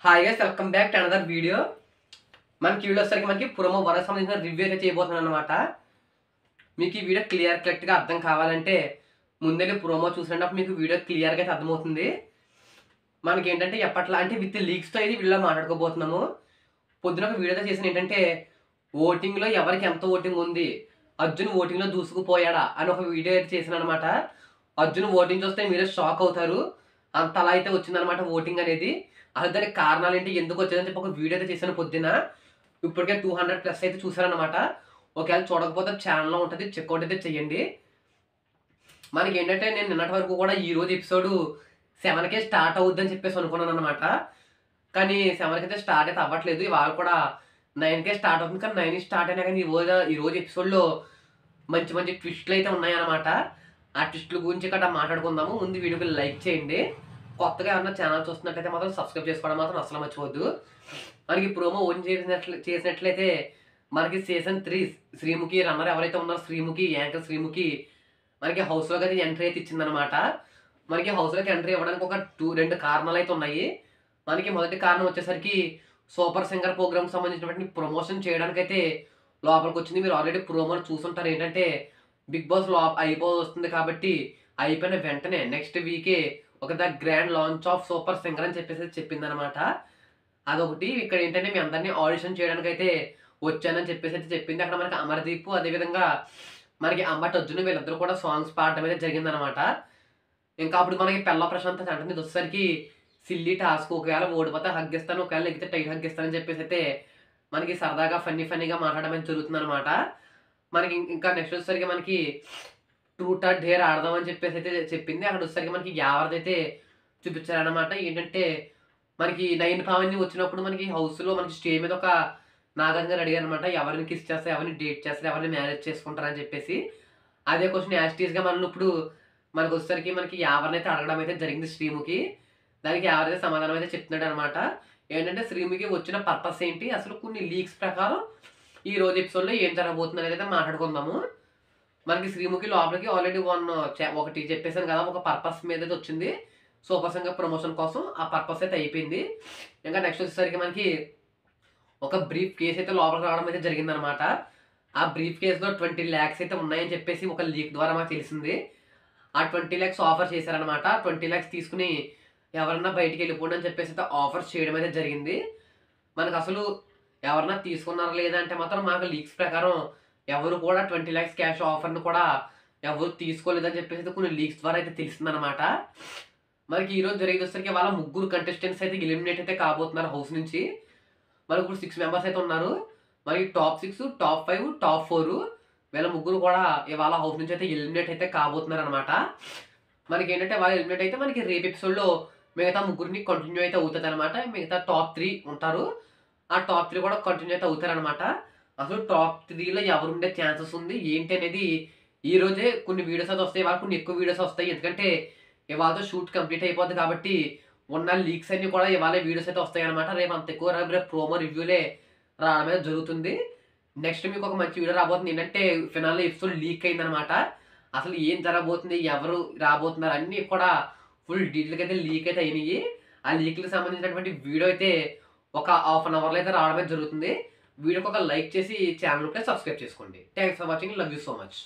Hi guys, welcome back to another video. మనకి video వచ్చేసరికి మనకి ప్రోమో 1 సంబంధించిన రివ్యూ అయితే చేయబోతున్నాను అనమాట. మీకు ఈ వీడియో కరెక్ట్గా అర్థం కావాలంటే ముందే ప్రోమో చూసినప్పుడు మీకు వీడియో క్లియర్గా అయితే అర్థమవుతుంది. మనకి ఏంటంటే ఎప్పట్లా అంటే విత్ లీక్స్తో అయితే వీడియోలో మాట్లాడుకోబోతున్నాము. పొద్దున ఒక వీడియోతో చేసిన ఏంటంటే ఓటింగ్లో ఎవరికి ఎంత ఓటింగ్ ఉంది, అర్జున్ ఓటింగ్లో దూసుకుపోయాడా అని ఒక వీడియో అయితే చేసిన అనమాట. అర్జున్ ఓటింగ్ చూస్తే మీరే షాక్ అవుతారు, అంత అలా అయితే వచ్చిందనమాట ఓటింగ్ అనేది. అసలు దానికి కారణాలు ఏంటి, ఎందుకు వచ్చేదని చెప్పి ఒక వీడియో అయితే చేశాను పొద్దున్న. ఇప్పటికే 200+ అయితే చూసారనమాట. ఒకవేళ చూడకపోతే ఛానల్లో ఉంటుంది, చెక్అవుట్ అయితే చెయ్యండి. మనకి ఏంటంటే నేను నిన్నటి వరకు కూడా ఈ రోజు ఎపిసోడ్ 7కే స్టార్ట్ అవుద్దని చెప్పేసి అనుకున్నాను అనమాట. కానీ 7కి అయితే స్టార్ట్ అయితే అవ్వట్లేదు. ఇవాళ కూడా 9కే స్టార్ట్ అవుతుంది. కానీ 9 స్టార్ట్ అయినా కానీ ఈ రోజు ఎపిసోడ్లో మంచి మంచి ట్విస్టులు అయితే ఉన్నాయన్నమాట. ఆ ట్విస్టుల గురించి ఇక్కడ మాట్లాడుకుందాము. ముందు వీడియోకి లైక్ చేయండి. కొత్తగా ఏమన్నా ఛానల్ చూస్తున్నట్లయితే మాత్రం సబ్స్క్రైబ్ చేసుకోవడం మాత్రం అసలు మర్చిపోద్దు. మనకి ప్రోమో ఓన్ చేసినట్లయితే మనకి సీజన్ 3 శ్రీముఖి రన్నర్ ఎవరైతే ఉన్నారో శ్రీముఖి, యాంకర్ శ్రీముఖి మనకి హౌస్లోకి అయితే ఎంట్రీ అయితే ఇచ్చిందనమాట. మనకి హౌస్లోకి ఎంట్రీ ఇవ్వడానికి ఒక 2 కారణాలు అయితే ఉన్నాయి. మనకి మొదటి కారణం వచ్చేసరికి సూపర్ సింగర్ ప్రోగ్రామ్ సంబంధించినటువంటి ప్రమోషన్ చేయడానికి అయితే లోపలికి వచ్చింది. మీరు ఆల్రెడీ ప్రోమోలు చూసుంటారు. ఏంటంటే బిగ్ బాస్ అయిపోతుంది కాబట్టి అయిపోయిన వెంటనే నెక్స్ట్ వీకే ఒక the grand launch of super singer అని చెప్పేసి చెప్పిందనమాట. అదొకటి. ఇక్కడ ఏంటంటే మీ అందరినీ ఆడిషన్ చేయడానికి అయితే వచ్చానని చెప్పేసి అయితే చెప్పింది. అక్కడ మనకి అమర్దీప్, అదేవిధంగా మనకి అంబట్ అర్జున్ వీళ్ళిద్దరు కూడా సాంగ్స్ పాడడం అయితే జరిగిందనమాట. ఇంకా అప్పుడు మనకి పెళ్ళ ప్రశాంత్ అంటే వచ్చేసరికి సిల్లీ టాస్క్, ఒకవేళ ఓడిపోతే హగ్గిస్తాను, ఒకవేళ ఎగితే టైట్ హగ్గిస్తానని చెప్పేసి అయితే మనకి సరదాగా ఫన్నీగా మాట్లాడడం జరుగుతుందనమాట. మనకి ఇంకా నెక్స్ట్ వచ్చేసరికి మనకి ట్రూట్ ఆర్ డేర్ ఆడదామని చెప్పేసి అయితే చెప్పింది. అక్కడ వచ్చేసరికి మనకి యావరిదైతే చూపించారనమాట. ఏంటంటే మనకి 9 పావని వచ్చినప్పుడు మనకి హౌస్లో మనకి స్టే మీద ఒక నాగార్జున గారు అడిగారు అనమాట, ఎవరిని కిస్ చేస్తారు, ఎవరిని డేట్ చేస్తారు, ఎవరిని మ్యారేజ్ చేసుకుంటారని చెప్పేసి. అదే క్వశ్చన్ యాస్టీస్గా మనం ఇప్పుడు మనకు వచ్చేసరికి మనకి ఎవరినైతే అడగడం అయితే జరిగింది శ్రీముఖి. దానికి ఎవరైతే సమాధానం అయితే చెప్తున్నాడు అనమాట. ఏంటంటే శ్రీముఖి వచ్చిన పర్పస్ ఏంటి, అసలు కొన్ని లీక్స్ ప్రకారం ఈ రోజు ఎపిసోడ్లో ఏం జరగబోతుంది అనేది అయితే మాట్లాడుకుందాము. మనకి శ్రీముఖి లోపలికి ఆల్రెడీ ఒకటి చెప్పేసాను కదా, ఒక పర్పస్ మీద అయితే వచ్చింది సూపర్ సింగర్ ప్రమోషన్ కోసం. ఆ పర్పస్ అయితే అయిపోయింది. ఇంకా నెక్స్ట్ వచ్చేసరికి మనకి ఒక బ్రీఫ్ కేసు అయితే లోపలికి రావడం అయితే జరిగిందనమాట. ఆ బ్రీఫ్ కేసులో 20 lakhs అయితే ఉన్నాయని చెప్పేసి ఒక లీక్ ద్వారా మాకు తెలిసింది. ఆ 20 lakhs ఆఫర్ చేశారనమాట. 20 lakhs తీసుకుని ఎవరన్నా బయటికి వెళ్ళిపోండి అని చెప్పేసి అయితే ఆఫర్స్ చేయడం అయితే జరిగింది. మనకు అసలు ఎవరన్నా తీసుకున్నారా లేదా అంటే మాత్రం మాకు లీక్స్ ప్రకారం ఎవరు కూడా 20 lakhs క్యాష్ ఆఫర్ను కూడా ఎవరు తీసుకోలేదని చెప్పేసి కొన్ని లీక్స్ ద్వారా అయితే తెలిసిందనమాట. మనకి ఈరోజు జరిగేసరికి వాళ్ళ 3 కంటెస్టెంట్స్ అయితే ఎలిమినేట్ అయితే కాబోతున్నారు హౌస్ నుంచి. మనకి ఇప్పుడు 6 మెంబర్స్ అయితే ఉన్నారు. మనకి టాప్ 6, టాప్ 5, టాప్ 4 వీళ్ళ 3 కూడా ఇవాళ హౌస్ నుంచి అయితే ఎలిమినేట్ అయితే కాబోతున్నారు అనమాట. మనకి ఏంటంటే వాళ్ళు ఎలిమినేట్ అయితే మనకి రేపు ఎపిసోడ్లో మిగతా 3ని కంటిన్యూ అయితే అవుతుంది అనమాట. మిగతా టాప్ 3 ఉంటారు. ఆ టాప్ 3 కూడా కంటిన్యూ అయితే అవుతారనమాట. అసలు టాప్ 3లో ఎవరు ఉండే ఛాన్సెస్ ఉంది ఏంటి అనేది ఈ రోజే కొన్ని వీడియోస్ అయితే వస్తాయి. ఇవాళ కొన్ని ఎక్కువ వీడియోస్ వస్తాయి. ఎందుకంటే ఇవాళతో షూట్ కంప్లీట్ అయిపోద్ది కాబట్టి ఉన్న లీక్స్ అన్ని కూడా ఇవాళ వీడియోస్ అయితే వస్తాయి అనమాట. రేపు అంత ఎక్కువ రేపు ప్రోమో రివ్యూలే రావడం అయితే జరుగుతుంది. నెక్స్ట్ మీకు ఒక మంచి వీడియో రాబోతుంది. ఏంటంటే ఫినాల్లో ఎపిసోడ్ లీక్ అయిందనమాట. అసలు ఏం జరగబోతుంది, ఎవరు రాబోతున్నారు అన్నీ కూడా ఫుల్ డీటెయిల్గా అయితే లీక్ అయితే అయినాయి. ఆ లీక్లకు సంబంధించినటువంటి వీడియో అయితే ఒక హాఫ్ అన్ అవర్లో అయితే రావడమే జరుగుతుంది. వీడియోకి ఒక లైక్ చేసి ఛానల్కి సబ్స్క్రైబ్ చేసుకోండి. Thanks for watching. Love you so much.